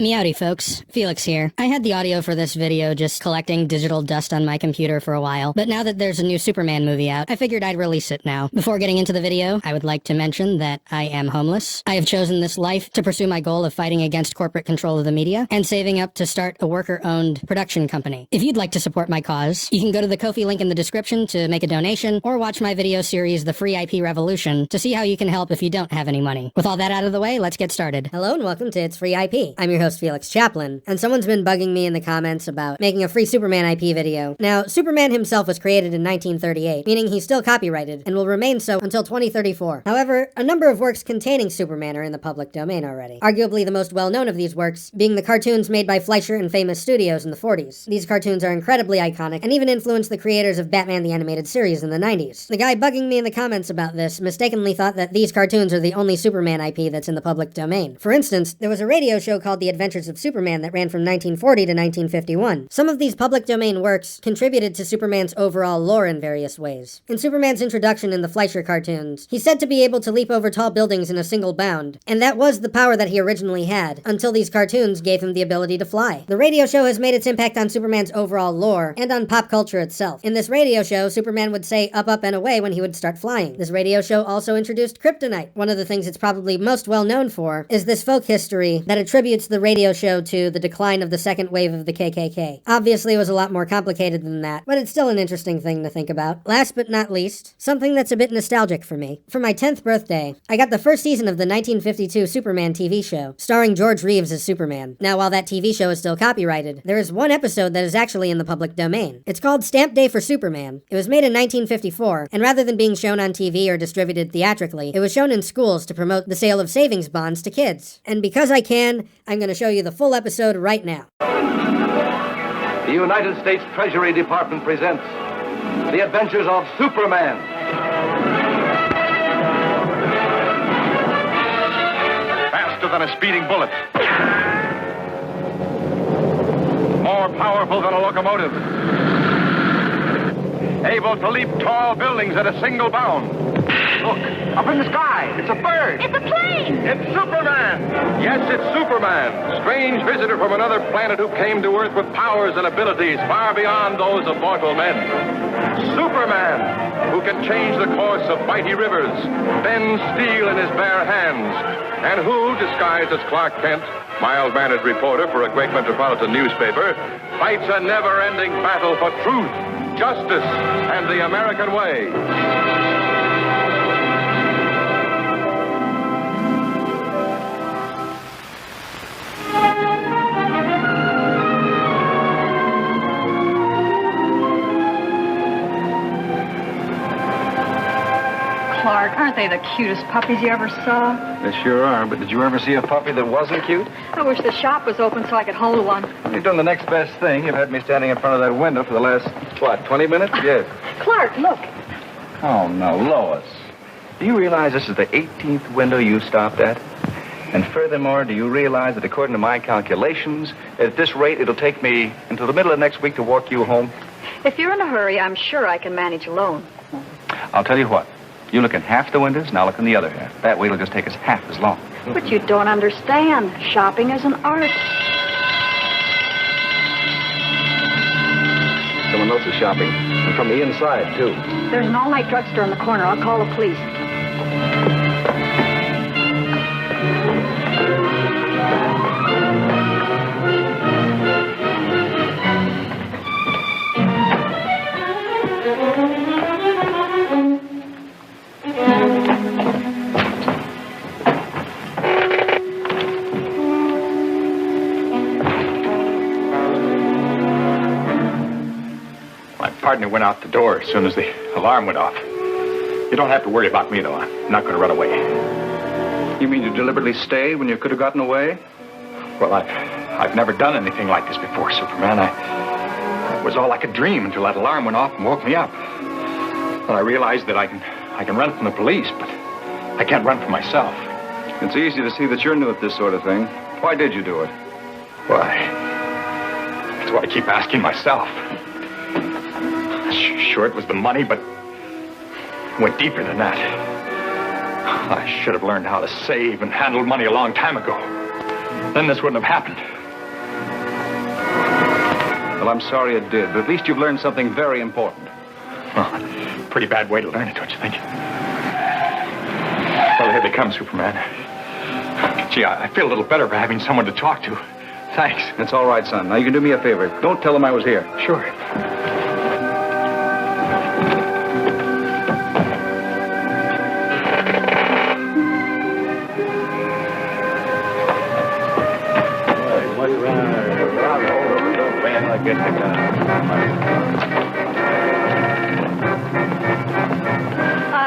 Meowdy folks, Felix here. I had the audio for this video just collecting digital dust on my computer for a while, but now that there's a new Superman movie out, I figured I'd release it now. Before getting into the video, I would like to mention that I am homeless. I have chosen this life to pursue my goal of fighting against corporate control of the media and saving up to start a worker-owned production company. If you'd like to support my cause, you can go to the Ko-fi link in the description to make a donation, or watch my video series, The Free IP Revolution, to see how you can help if you don't have any money. With all that out of the way, let's get started. Hello and welcome to It's Free IP. I'm your host, Felix Chaplin, and someone's been bugging me in the comments about making a free Superman IP video. Now, Superman himself was created in 1938, meaning he's still copyrighted, and will remain so until 2034. However, a number of works containing Superman are in the public domain already. Arguably the most well-known of these works being the cartoons made by Fleischer and Famous Studios in the 40s. These cartoons are incredibly iconic, and even influenced the creators of Batman the Animated Series in the 90s. The guy bugging me in the comments about this mistakenly thought that these cartoons are the only Superman IP that's in the public domain. For instance, there was a radio show called The Adventures of Superman that ran from 1940 to 1951. Some of these public domain works contributed to Superman's overall lore in various ways. In Superman's introduction in the Fleischer cartoons, he's said to be able to leap over tall buildings in a single bound, and that was the power that he originally had, until these cartoons gave him the ability to fly. The radio show has made its impact on Superman's overall lore, and on pop culture itself. In this radio show, Superman would say up, up, and away when he would start flying. This radio show also introduced kryptonite. One of the things it's probably most well known for is this folk history that attributes the radio show to the decline of the second wave of the KKK. Obviously, it was a lot more complicated than that, but it's still an interesting thing to think about. Last but not least, something that's a bit nostalgic for me. For my 10th birthday, I got the first season of the 1952 Superman TV show, starring George Reeves as Superman. Now, while that TV show is still copyrighted, there is one episode that is actually in the public domain. It's called Stamp Day for Superman. It was made in 1954, and rather than being shown on TV or distributed theatrically, it was shown in schools to promote the sale of savings bonds to kids. And because I can, I'm going to show you the full episode right now. The United States Treasury Department presents The Adventures of Superman. Faster than a speeding bullet. More powerful than a locomotive. Able to leap tall buildings at a single bound. Look, up in the sky. It's a bird. It's a plane. It's Superman. Yes, it's Superman. Strange visitor from another planet who came to Earth with powers and abilities far beyond those of mortal men. Superman, who can change the course of mighty rivers, bend steel in his bare hands, and who, disguised as Clark Kent, mild-mannered reporter for a great metropolitan newspaper, fights a never-ending battle for truth, justice, and the American way. Clark, aren't they the cutest puppies you ever saw? They sure are, but did you ever see a puppy that wasn't cute? I wish the shop was open so I could hold one. You're doing the next best thing. You've had me standing in front of that window for the last, 20 minutes? Yes. Clark, look. Oh, no, Lois. Do you realize this is the 18th window you stopped at? And furthermore, do you realize that according to my calculations, at this rate, it'll take me until the middle of next week to walk you home? If you're in a hurry, I'm sure I can manage alone. I'll tell you what. You look in half the windows, and I'll look in the other half. That way it'll just take us half as long. But you don't understand. Shopping is an art. Someone else is shopping. And from the inside, too. There's an all-night drugstore in the corner. I'll call the police. Partner went out the door as soon as the alarm went off. You don't have to worry about me, though. I'm not going to run away. You mean you deliberately stayed when you could have gotten away? Well, I've never done anything like this before, Superman. It was all like a dream until that alarm went off and woke me up. But I realized that I can run from the police, but I can't run from myself. It's easy to see that you're new at this sort of thing. Why did you do it? Why? That's what I keep asking myself. Sure, it was the money, but it went deeper than that. I should have learned how to save and handle money a long time ago. then this wouldn't have happened. Well, I'm sorry it did, but at least you've learned something very important. Well, pretty bad way to learn it, don't you think? Well, here they come, Superman. Gee, I feel a little better for having someone to talk to. Thanks. That's all right, son. Now, you can do me a favor. Don't tell them I was here. Sure.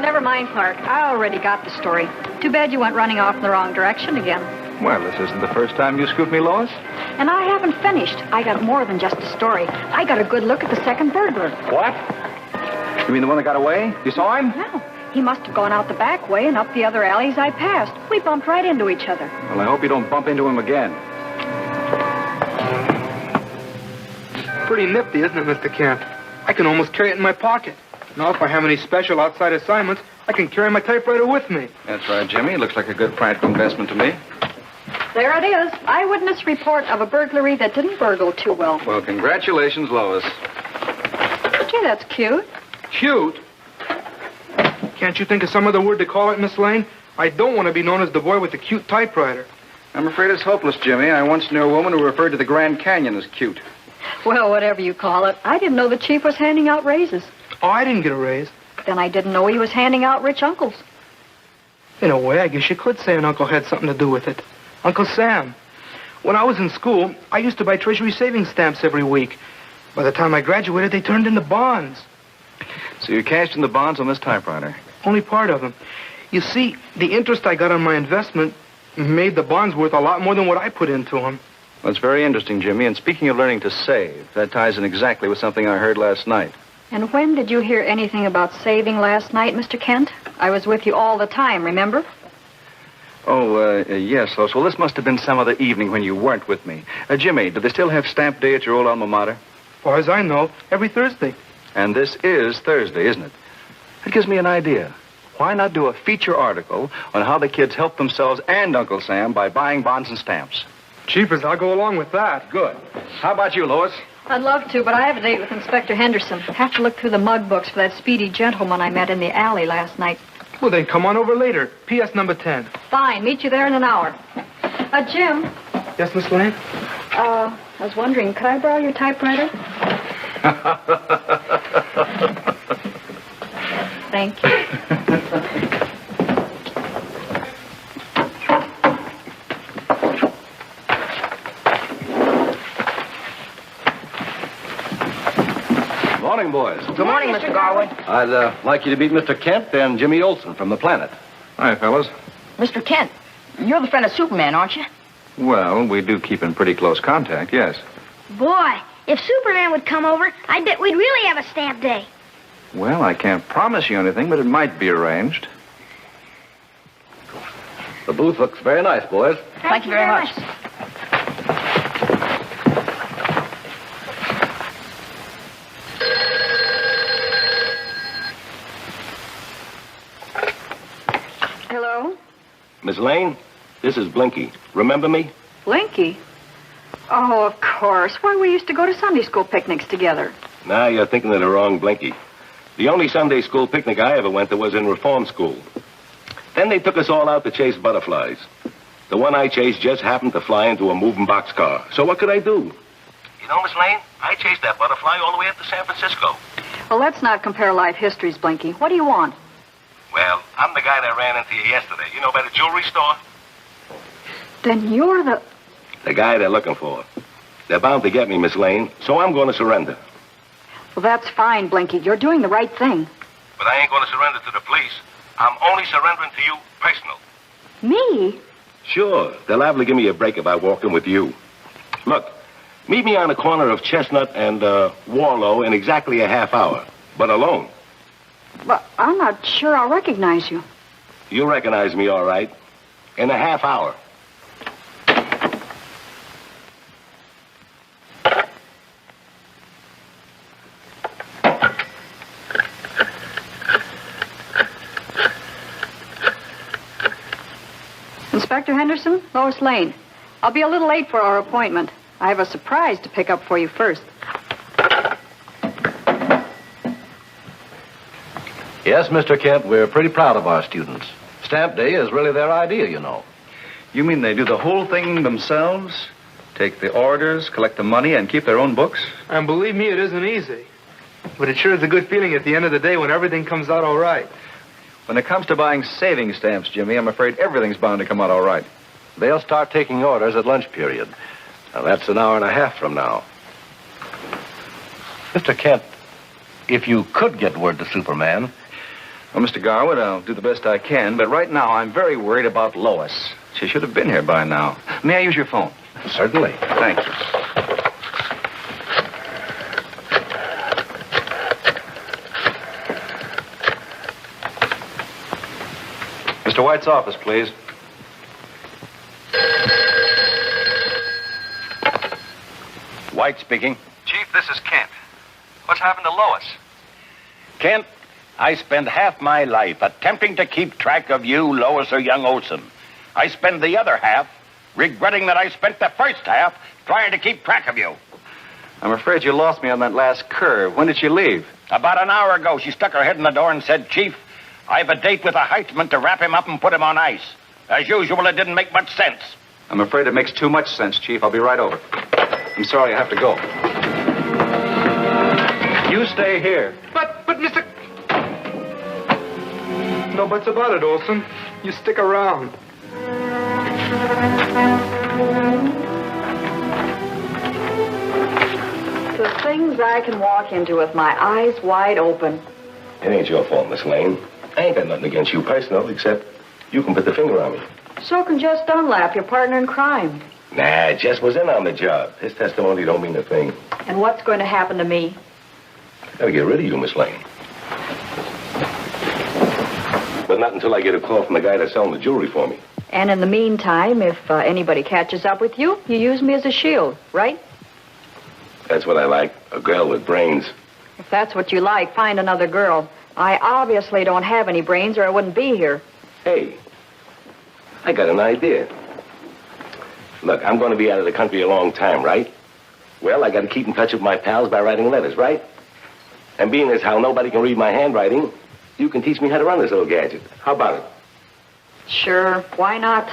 Never mind, Clark. I already got the story. Too bad you went running off in the wrong direction again. Well, this isn't the first time you scooped me, Lois. And I haven't finished. I got more than just a story. I got a good look at the second burglar. What? You mean the one that got away? You saw him? No. He must have gone out the back way and up the other alleys I passed. We bumped right into each other. Well, I hope you don't bump into him again. Pretty nifty, isn't it, Mr. Kent? I can almost carry it in my pocket. Now, if I have any special outside assignments, I can carry my typewriter with me. That's right, Jimmy. Looks like a good practical investment to me. There it is. Eyewitness report of a burglary that didn't burgle too well. Well, congratulations, Lois. Gee, that's cute. Cute? Can't you think of some other word to call it, Miss Lane? I don't want to be known as the boy with the cute typewriter. I'm afraid it's hopeless, Jimmy. I once knew a woman who referred to the Grand Canyon as cute. Well, whatever you call it. I didn't know the chief was handing out raises. Oh, I didn't get a raise. Then I didn't know he was handing out rich uncles. In a way, I guess you could say an uncle had something to do with it. Uncle Sam. When I was in school, I used to buy Treasury savings stamps every week. By the time I graduated, they turned into bonds. So you cashed in the bonds on this typewriter? Only part of them. You see, the interest I got on my investment made the bonds worth a lot more than what I put into them. Well, it's very interesting, Jimmy. And speaking of learning to save, that ties in exactly with something I heard last night. And when did you hear anything about saving last night, Mr. Kent? I was with you all the time, remember? Oh, yes, Lois. Well, this must have been some other evening when you weren't with me. Jimmy, do they still have stamp day at your old alma mater? As far as I know, every Thursday. And this is Thursday, isn't it? That gives me an idea. Why not do a feature article on how the kids help themselves and Uncle Sam by buying bonds and stamps? Cheapers, I'll go along with that. Good. How about you, Lois? I'd love to, but I have a date with Inspector Henderson. Have to look through the mug books for that speedy gentleman I met in the alley last night. Well, then come on over later. P.S. number 10. Fine. Meet you there in an hour. Jim. Yes, Miss Lane? I was wondering, could I borrow your typewriter? Thank you. Morning, boys. Good morning, Mr. Garwood. I'd like you to meet Mr. Kent and Jimmy Olsen from the Planet. Hi, fellas. Mr. Kent, you're the friend of Superman, aren't you? Well, we do keep in pretty close contact, yes. Boy, if Superman would come over, I bet we'd really have a stamp day. Well, I can't promise you anything, but it might be arranged. The booth looks very nice, boys. Thank you very much. Hello? Miss Lane, this is Blinky. Remember me? Blinky? Oh, of course. Why, we used to go to Sunday school picnics together. Now you're thinking of the wrong Blinky. The only Sunday school picnic I ever went to was in reform school. Then they took us all out to chase butterflies. The one I chased just happened to fly into a moving boxcar. So what could I do? You know, Miss Lane, I chased that butterfly all the way up to San Francisco. Well, let's not compare life histories, Blinky. What do you want? Well, I'm the guy that ran into you yesterday. You know, by the jewelry store? Then you're the... The guy they're looking for. They're bound to get me, Miss Lane, so I'm going to surrender. Well, that's fine, Blinky. You're doing the right thing. But I ain't going to surrender to the police. I'm only surrendering to you personal. Me? Sure. They'll liable to give me a break if I walk in with you. Look, meet me on the corner of Chestnut and Warlow in exactly a half hour, but alone. But I'm not sure I'll recognize you. You recognize me all right. In a half hour. Inspector Henderson, Lois Lane. I'll be a little late for our appointment. I have a surprise to pick up for you first. Yes, Mr. Kent, we're pretty proud of our students. Stamp Day is really their idea, you know. You mean they do the whole thing themselves? Take the orders, collect the money, and keep their own books? And believe me, it isn't easy. But it sure is a good feeling at the end of the day when everything comes out all right. When it comes to buying saving stamps, Jimmy, I'm afraid everything's bound to come out all right. They'll start taking orders at lunch period. Now, that's an hour and a half from now. Mr. Kent, if you could get word to Superman... Well, Mr. Garwood, I'll do the best I can, but right now I'm very worried about Lois. She should have been here by now. May I use your phone? Certainly. Thank you. Mr. White's office, please. White speaking. Chief, this is Kent. What's happened to Lois? Kent, I spend half my life attempting to keep track of you, Lois, or young Olson. I spend the other half regretting that I spent the first half trying to keep track of you. I'm afraid you lost me on that last curve. When did she leave? About an hour ago, she stuck her head in the door and said, Chief, I have a date with a Heitzman to wrap him up and put him on ice. As usual, it didn't make much sense. I'm afraid it makes too much sense, Chief. I'll be right over. I'm sorry, I have to go. You stay here. But Mr... No buts about it, Olson. You stick around. The things I can walk into with my eyes wide open. It ain't your fault, Miss Lane. I ain't got nothing against you personal, except you can put the finger on me. So can Jess Dunlap, your partner in crime. Nah, Jess was in on the job. His testimony don't mean a thing. And what's going to happen to me? Gotta get rid of you, Miss Lane. But not until I get a call from the guy that's selling the jewelry for me. And in the meantime, if anybody catches up with you, you use me as a shield, right? That's what I like, a girl with brains. If that's what you like, find another girl. I obviously don't have any brains or I wouldn't be here. Hey, I got an idea. Look, I'm going to be out of the country a long time, right? Well, I got to keep in touch with my pals by writing letters, right? And being as how nobody can read my handwriting, you can teach me how to run this little gadget. How about it? Sure, why not?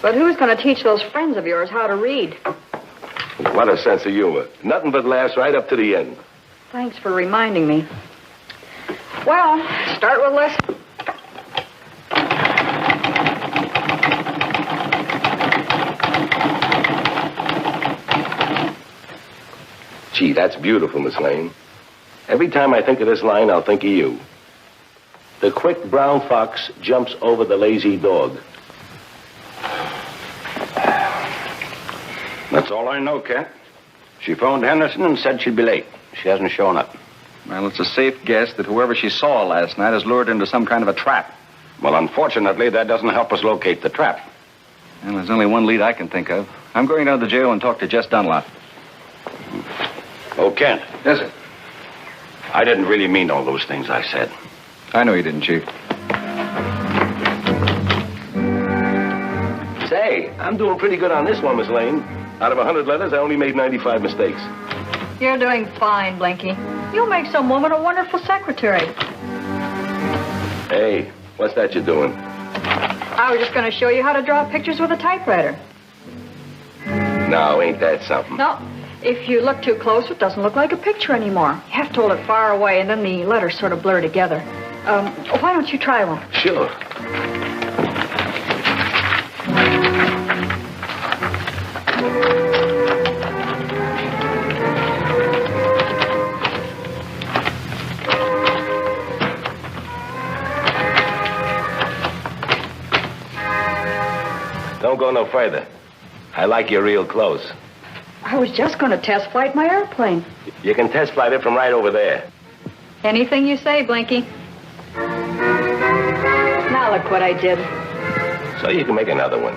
But who's going to teach those friends of yours how to read? What a sense of humor. Nothing but laughs right up to the end. Thanks for reminding me. Well, start with lesson. Gee, that's beautiful, Miss Lane. Every time I think of this line, I'll think of you. The quick brown fox jumps over the lazy dog. That's all I know, Kent. She phoned Henderson and said she'd be late. She hasn't shown up. Well, it's a safe guess that whoever she saw last night has lured her into some kind of a trap. Well, unfortunately, that doesn't help us locate the trap. Well, there's only one lead I can think of. I'm going down to the jail and talk to Jess Dunlap. Oh, Kent. Yes, sir. I didn't really mean all those things I said. I know you didn't, Chief. Say, I'm doing pretty good on this one, Miss Lane. Out of 100 letters, I only made 95 mistakes. You're doing fine, Blinky. You'll make some woman a wonderful secretary. Hey, what's that you're doing? I was just going to show you how to draw pictures with a typewriter. No, ain't that something? No, if you look too close, it doesn't look like a picture anymore. You have to hold it far away, and then the letters sort of blur together. Why don't you try one? Sure. Don't go no further. I like you real close. I was just going to test flight my airplane. You can test flight it from right over there. Anything you say, Blinky. Now look what I did. So you can make another one.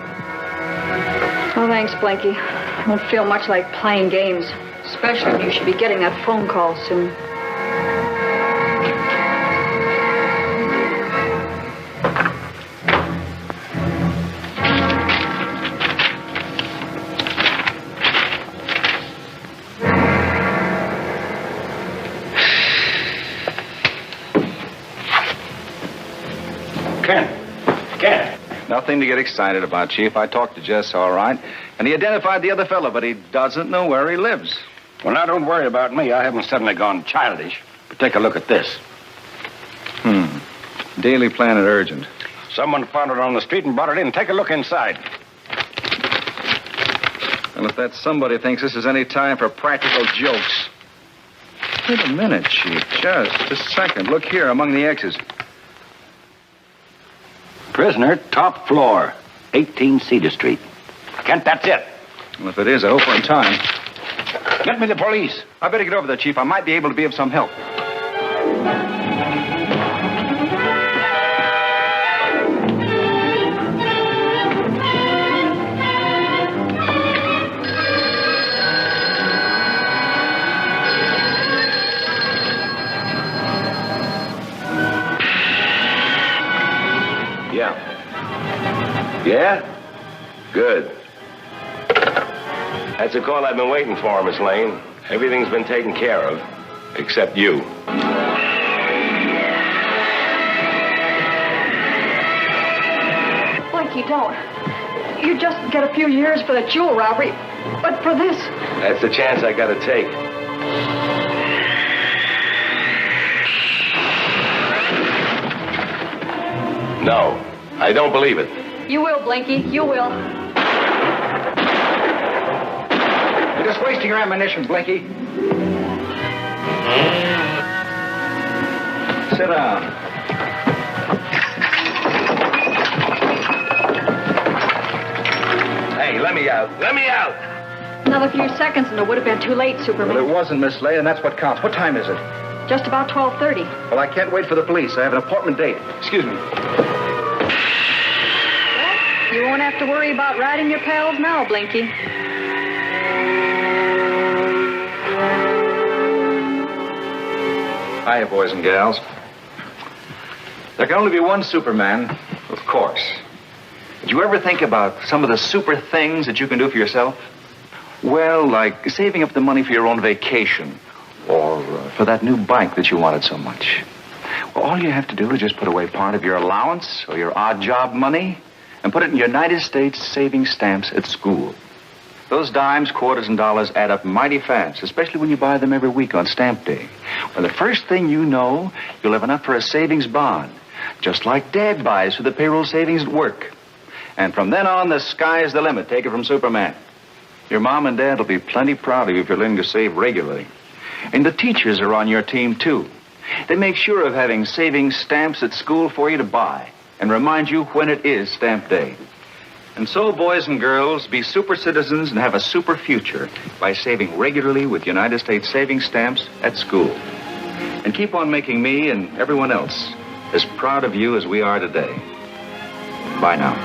Oh, thanks, Blinky. I don't feel much like playing games. Especially when you should be getting that phone call soon. nothing to get excited about, Chief. I talked to Jess all right, and he identified the other fellow, but he doesn't know where he lives. Well, now, don't worry about me. I haven't suddenly gone childish. But take a look at this. Daily Planet Urgent. Someone found it on the street and brought it in. Take a look inside. Well, if that somebody thinks this is any time for practical jokes. Wait a minute, Chief. Just a second. Look here among the X's. Prisoner, top floor, 18 Cedar Street. Kent, that's it. Well, if it is, I hope we're in time. Get me the police. I better get over there, Chief. I might be able to be of some help. Yeah? Good. That's a call I've been waiting for, Miss Lane. Everything's been taken care of, except you. Blakey, don't. You just get a few years for the jewel robbery, but for this... That's the chance I gotta take. No, I don't believe it. You will, Blinky. You will. You're just wasting your ammunition, Blinky. Sit down. Hey, let me out. Let me out! Another few seconds and it would have been too late, Superman. Well, it wasn't, Miss Lane, and that's what counts. What time is it? Just about 12:30. Well, I can't wait for the police. I have an appointment date. Excuse me. You won't have to worry about riding your pals now, Blinky. Hiya, boys and gals. There can only be one Superman, of course. Did you ever think about some of the super things that you can do for yourself? Well, like saving up the money for your own vacation, or for that new bike that you wanted so much. Well, all you have to do is just put away part of your allowance or your odd job money and put it in United States savings stamps at school. Those dimes, quarters, and dollars add up mighty fast, especially when you buy them every week on stamp day. Well, the first thing you know, you'll have enough for a savings bond, just like Dad buys for the payroll savings at work. And from then on, the sky is the limit. Take it from Superman. Your mom and dad will be plenty proud of you if you're learning to save regularly. And the teachers are on your team, too. They make sure of having savings stamps at school for you to buy and remind you when it is stamp day. And so, boys and girls, be super citizens and have a super future by saving regularly with United States savings stamps at school. And keep on making me and everyone else as proud of you as we are today. Bye now.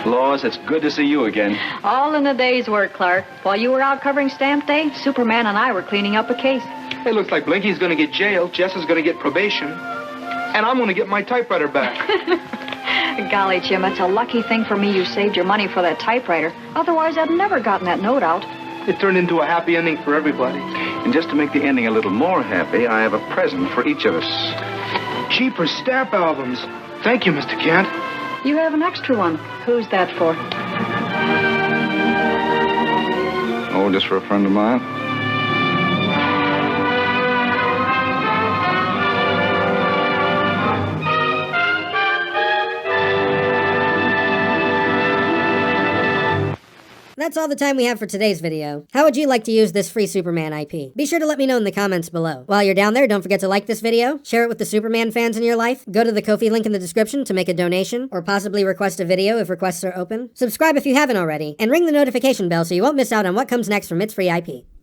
Lois, it's good to see you again. All in a day's work, Clark. While you were out covering stamp day, Superman and I were cleaning up a case. It looks like Blinky's going to get jailed, Jess is going to get probation, and I'm going to get my typewriter back. Golly, Jim, it's a lucky thing for me you saved your money for that typewriter. Otherwise, I'd never gotten that note out. It turned into a happy ending for everybody. And just to make the ending a little more happy, I have a present for each of us. Cheaper stamp albums. Thank you, Mr. Kent. You have an extra one. Who's that for? Oh, just for a friend of mine. That's all the time we have for today's video. How would you like to use this free Superman IP? Be sure to let me know in the comments below. While you're down there, don't forget to like this video, share it with the Superman fans in your life, go to the Ko-fi link in the description to make a donation, or possibly request a video if requests are open. Subscribe if you haven't already, and ring the notification bell so you won't miss out on what comes next from It's Free IP.